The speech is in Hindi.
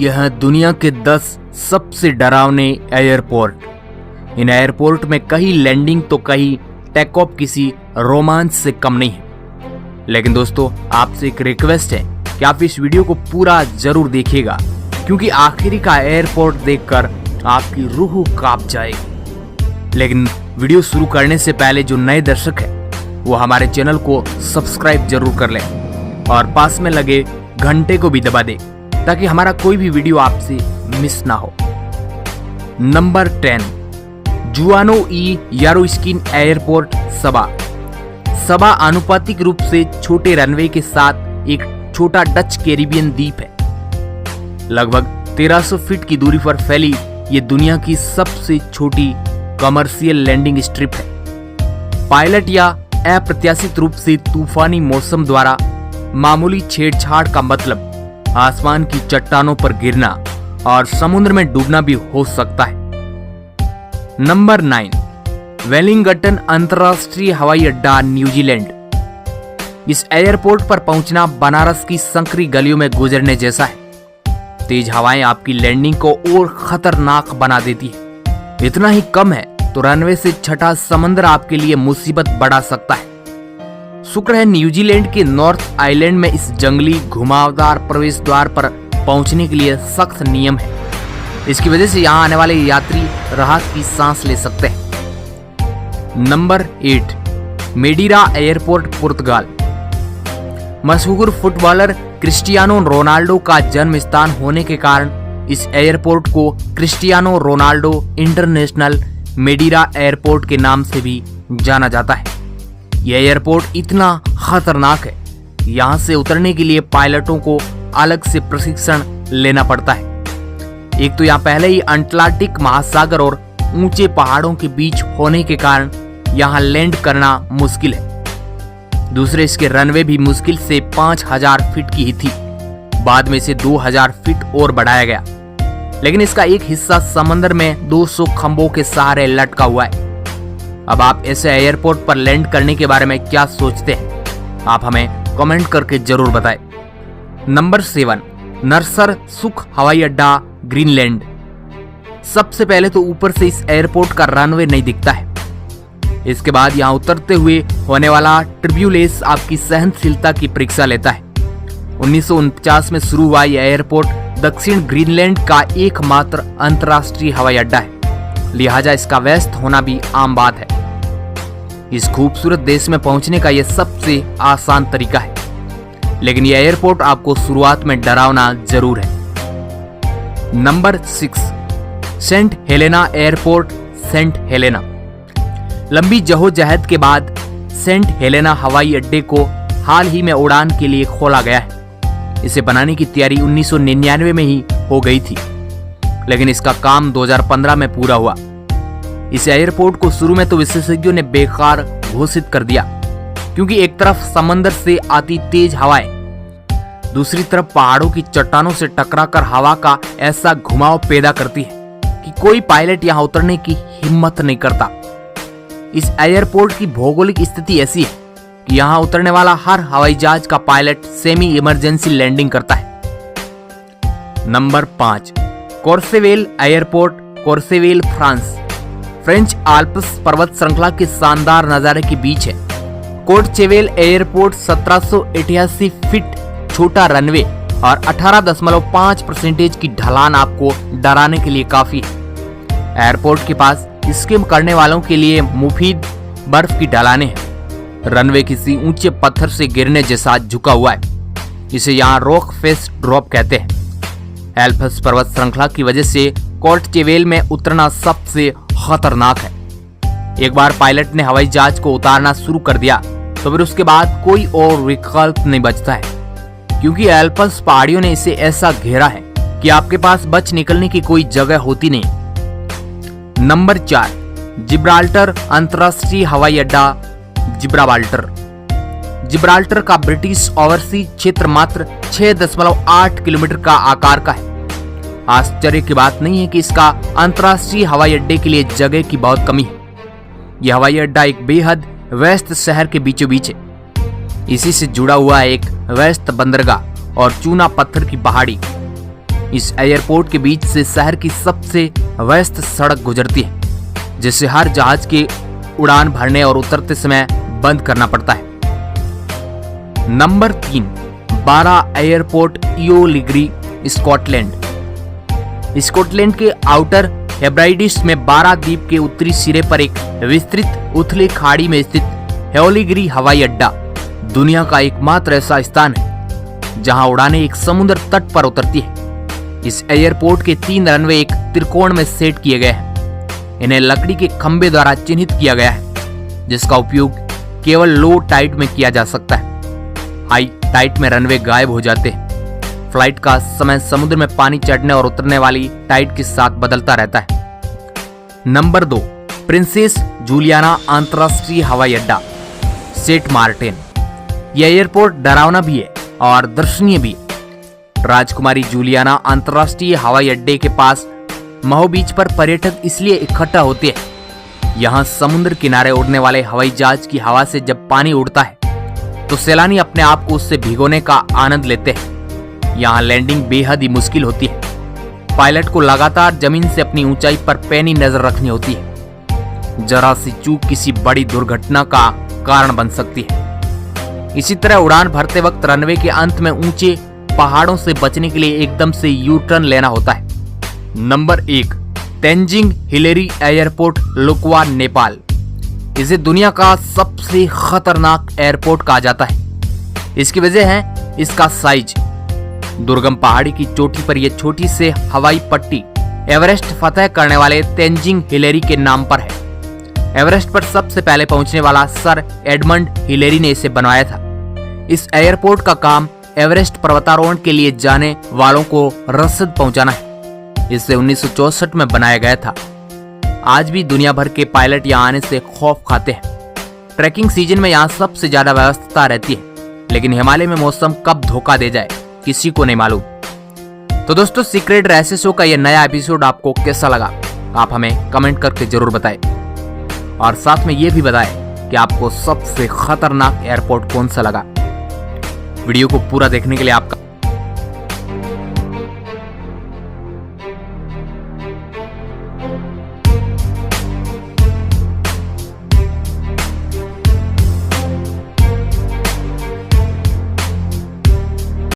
यह दुनिया के 10 सबसे डरावने एयरपोर्ट। इन एयरपोर्ट में कहीं लैंडिंग तो कहीं टेक ऑफ किसी रोमांच से कम नहीं है। लेकिन दोस्तों, आपसे एक रिक्वेस्ट है कि आप इस वीडियो को पूरा जरूर देखिएगा, क्योंकि आखिरी का एयरपोर्ट देखकर आपकी रूह कांप जाएगी। लेकिन वीडियो शुरू करने से पहले जो नए दर्शक हैं वो हमारे चैनल को सब्सक्राइब जरूर कर लें और पास में लगे घंटे को भी दबा दें ताकि हमारा कोई भी वीडियो आपसे मिस ना हो। नंबर 10, जुआनो ई यारोस्किन एयरपोर्ट सबा। सबा आनुपातिक रूप से छोटे रनवे के साथ एक छोटा डच कैरिबियन द्वीप है। लगभग 1300 फीट की दूरी पर फैली ये दुनिया की सबसे छोटी कमर्शियल लैंडिंग स्ट्रिप है। पायलट या अप्रत्याशित रूप से तूफानी मौसम द्वारा मामूली छेड़छाड़ का मतलब आसमान की चट्टानों पर गिरना और समुद्र में डूबना भी हो सकता है। नंबर 9, वेलिंगटन अंतर्राष्ट्रीय हवाई अड्डा, न्यूजीलैंड। इस एयरपोर्ट पर पहुंचना बनारस की संकरी गलियों में गुजरने जैसा है। तेज हवाएं आपकी लैंडिंग को और खतरनाक बना देती है। इतना ही कम है तो रनवे से छठा समंदर आपके लिए मुसीबत बढ़ा सकता है। शुक्र है न्यूजीलैंड के नॉर्थ आइलैंड में इस जंगली घुमावदार प्रवेश द्वार पर पहुंचने के लिए सख्त नियम है। इसकी वजह से यहाँ आने वाले यात्री राहत की सांस ले सकते हैं। नंबर 8, मेडीरा एयरपोर्ट, पुर्तगाल। मशहूर फुटबॉलर क्रिस्टियानो रोनाल्डो का जन्म स्थान होने के कारण इस एयरपोर्ट को क्रिस्टियानो रोनाल्डो इंटरनेशनल मेडीरा एयरपोर्ट के नाम से भी जाना जाता है। यह एयरपोर्ट इतना खतरनाक है, यहाँ से उतरने के लिए पायलटों को अलग से प्रशिक्षण लेना पड़ता है। एक तो यहाँ पहले ही अटलांटिक महासागर और ऊंचे पहाड़ों के बीच होने के कारण यहाँ लैंड करना मुश्किल है। दूसरे, इसके रनवे भी मुश्किल से 5000 फीट की ही थी। बाद में इसे 2000 फीट और बढ़ाया गया, लेकिन इसका एक हिस्सा समंदर में 200 खंभों के सहारे लटका हुआ है। अब आप ऐसे एयरपोर्ट पर लैंड करने के बारे में क्या सोचते हैं? आप हमें कमेंट करके जरूर बताएं। नंबर 7, नर्सर सुख हवाई अड्डा, ग्रीनलैंड। सबसे पहले तो ऊपर से इस एयरपोर्ट का रनवे नहीं दिखता है। इसके बाद यहाँ उतरते हुए होने वाला ट्रिब्यूलेंस आपकी सहनशीलता की परीक्षा लेता है। 1949 में शुरू हुआ यह एयरपोर्ट दक्षिण ग्रीनलैंड का एकमात्र अंतर्राष्ट्रीय हवाई अड्डा है, लिहाजा इसका व्यस्त होना भी आम बात है। इस खूबसूरत देश में पहुंचने का यह सबसे आसान तरीका है, लेकिन यह एयरपोर्ट आपको शुरुआत में डरावना जरूर है। Number 6, Saint Helena airport, Saint Helena. लंबी जद्दोजहद के बाद सेंट हेलेना हवाई अड्डे को हाल ही में उड़ान के लिए खोला गया है। इसे बनाने की तैयारी 1999 में ही हो गई थी, लेकिन इसका काम 2015 में पूरा हुआ। इस एयरपोर्ट को शुरू में तो विशेषज्ञों ने बेकार घोषित कर दिया, क्योंकि एक तरफ समंदर से आती तेज हवाएं, दूसरी तरफ पहाड़ों की चट्टानों से टकराकर हवा का ऐसा घुमाव पैदा करती है कि कोई पायलट यहां उतरने की हिम्मत नहीं करता। इस एयरपोर्ट की भौगोलिक स्थिति ऐसी है कि यहां उतरने वाला हर हवाई जहाज का पायलट सेमी इमरजेंसी लैंडिंग करता है। Number 5, Courchevel airport, Courchevel, France. French Alps पर्वत श्रृंखला के शानदार नजारे के बीच है। कोर्सेवेल एयरपोर्ट 1788 फीट छोटा रनवे और 18.5% की ढलान आपको डराने के लिए काफी है। एयरपोर्ट के पास स्कीम करने वालों के लिए मुफीद बर्फ की ढलानें हैं। रनवे किसी ऊंचे पत्थर से गिरने जैसा झुका हुआ है। इसे यहाँ रॉक फेस ड्रॉप कहते हैं। एल्प्स पर्वत श्रृंखला की वजह से कोर्सेवेल में उतरना सबसे खतरनाक है। एक बार पायलट ने हवाई जहाज को उतारना शुरू कर दिया तो फिर उसके बाद कोई और विकल्प नहीं बचता है, क्योंकि एल्प्स पहाड़ियों ने इसे ऐसा घेरा है कि आपके पास बच निकलने की कोई जगह होती नहीं। नंबर 4, जिब्राल्टर अंतर्राष्ट्रीय हवाई अड्डा, जिब्राल्टर। जिब्राल्टर का ब्रिटिश ओवरसी क्षेत्र मात्र 6.8 किलोमीटर का आकार का है। आश्चर्य की बात नहीं है कि इसका अंतर्राष्ट्रीय हवाई अड्डे के लिए जगह की बहुत कमी है। यह हवाई अड्डा एक बेहद व्यस्त शहर के बीचों बीच है। इसी से जुड़ा हुआ एक व्यस्त बंदरगाह और चूना पत्थर की पहाड़ी। इस एयरपोर्ट के बीच से शहर की सबसे व्यस्त सड़क गुजरती है, जिसे हर जहाज के उड़ान भरने और उतरते समय बंद करना पड़ता है। नंबर 3, बारा एयरपोर्ट इयोलिग्री, स्कॉटलैंड। स्कॉटलैंड के आउटर हेब्राइडिस में बारा द्वीप के उत्तरी सिरे पर एक विस्तृत उथली खाड़ी में स्थित हेओलिग्री हवाई अड्डा दुनिया का एकमात्र ऐसा स्थान है जहां उड़ानें एक समुद्र तट पर उतरती है। इस एयरपोर्ट के 3 रनवे एक त्रिकोण में सेट किए गए हैं। इन्हें लकड़ी के खंभे द्वारा चिन्हित किया गया है, जिसका उपयोग केवल लो टाइड में किया जा सकता है। हाई टाइड में रनवे गायब हो जाते हैं। फ्लाइट का समय समुद्र में पानी चढ़ने और उतरने वाली टाइड के साथ बदलता रहता है। नंबर 2, प्रिंसेस जूलियाना अंतरराष्ट्रीय हवाई अड्डा, सेंट मार्टिन। यह एयरपोर्ट डरावना भी है और दर्शनीय भी है। राजकुमारी जूलियाना अंतरराष्ट्रीय हवाई अड्डे के पास महो बीच पर पर्यटक इसलिए इकट्ठा होते हैं। यहाँ समुद्र किनारे उड़ने वाले हवाई जहाज की हवा से जब पानी उड़ता है तो सैलानी अपने आप को उससे भिगोने का आनंद लेते हैं। यहाँ लैंडिंग बेहद ही मुश्किल होती है। पायलट को लगातार जमीन से अपनी ऊंचाई पर पैनी नजर रखनी होती है। जरा सी चूक किसी बड़ी दुर्घटना का कारण बन सकती है। इसी तरह उड़ान भरते वक्त रनवे के अंत में ऊंचे पहाड़ों से बचने के लिए एकदम से यू टर्न लेना होता है। Number 1, Tenzing Hillary airport, Lukla, Nepal. इसे दुनिया का सबसे खतरनाक एयरपोर्ट कहा जाता है। इसकी वजह है इसका साइज। दुर्गम पहाड़ी की चोटी पर यह छोटी से हवाई पट्टी एवरेस्ट फतह करने वाले तेंजिंग हिलेरी के नाम पर है। एवरेस्ट पर सबसे पहले पहुंचने वाला सर एडमंड हिलेरी ने इसे बनवाया था। इस एयरपोर्ट का काम एवरेस्ट पर्वतारोहण के लिए जाने वालों को रसद पहुंचाना है। इसे 1964 में बनाया गया था। आज भी दुनिया भर के पायलट यहां आने से खौफ खाते हैं। ट्रैकिंग सीजन में यहां सबसे ज्यादा व्यस्तता रहती है, लेकिन हिमालय में मौसम कब धोखा दे जाए किसी को नहीं मालूम। तो दोस्तों, सीक्रेट रहस्य शो का यह नया एपिसोड आपको कैसा लगा, आप हमें कमेंट करके जरूर बताएं और साथ में यह भी बताएं कि आपको सबसे खतरनाक एयरपोर्ट कौन सा लगा। वीडियो को पूरा देखने के लिए आपका